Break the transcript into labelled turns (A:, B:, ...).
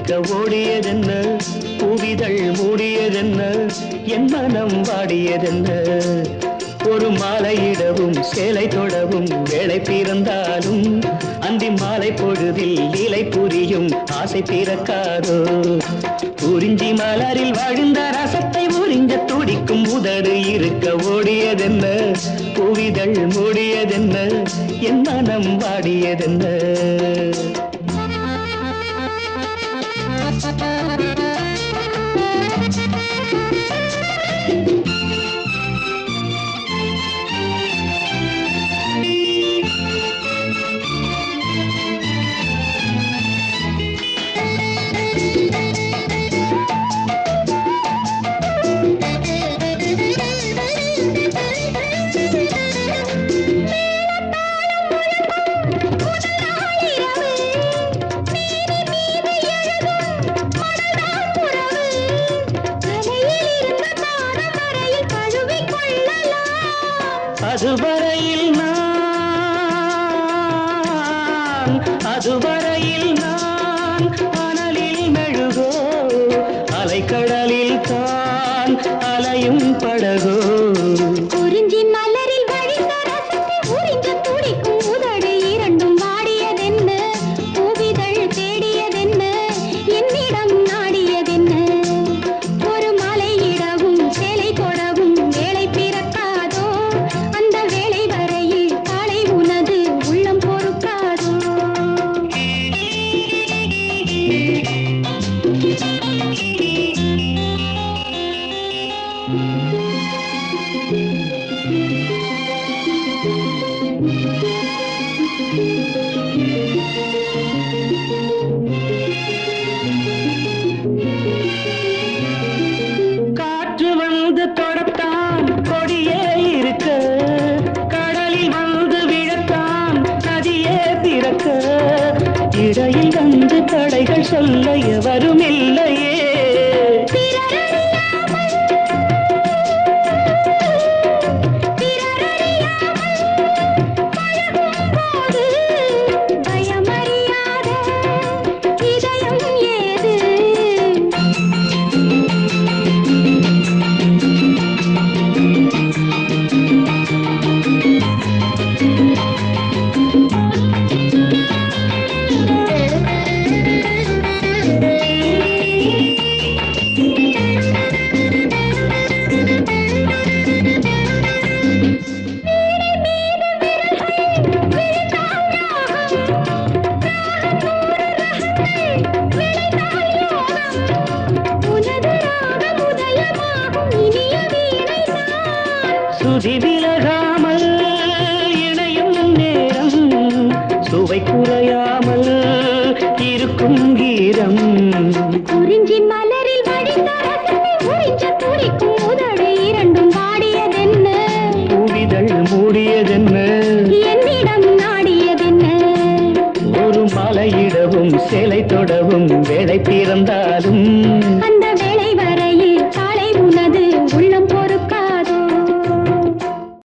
A: இருக்க ஓடியதென்ன பூவிதழ் மூடியதென்ன என் மனம் வாடியதென்ன ஒரு மாலையிடவும் சேலை தொடவும் வேளை பிறந்தாலும் அந்தி மாலை பொழுதில் லீலை புரியும் ஆசை பிறக்காதோ குறிஞ்சி மலரில் வாழ்ந்த ரசத்தை உறிஞ்ச துடிக்கும் உதடு இருக்க ஓடியதென்ன பூவிதழ் மூடியதென்ன என் மனம் வாடியதென்ன அதுவரையில் நான் அனலில் மெழுகோ அலைக்கடலில் தான் அலையும் படகோ குறிஞ்சி மலரில் வழிந்த ரசத்தை உறிஞ்ச துடிக்கும் உதடு இரண்டும் வாடியதென்ன பூவிதழ் தேடியதென்ன என்னிடம் நாடியதென்ன ஒரு மலையிடவும் சேலை தொடவும் வேளை பிறக்காதோ அந்த வேளை வரையில் காலை உனது உள்ளம் பொறுக்காதோ காற்று வந்து தொடத்தான் கொடியே இருக்க கடலில் வந்து விழத்தான் நதியே பிறக்க இடையில் வந்து தடைகள் சொல்ல எவரும் இல்லையே சுதி விலகாமல் இணையும் நேரம் சுவை குறையாமல் இருக்கும் கீரம் குறிஞ்சி மலரில் வழிந்த ரசத்தை உறிஞ்ச துடிக்கும் உதடு இரண்டும் வாடியதென்ன பூவிதழ் மூடியதென்ன என்னிடம் நாடியதென்ன ஒரு மலையிடவும் சேலை தொடவும் வேளை பிறந்தாலும்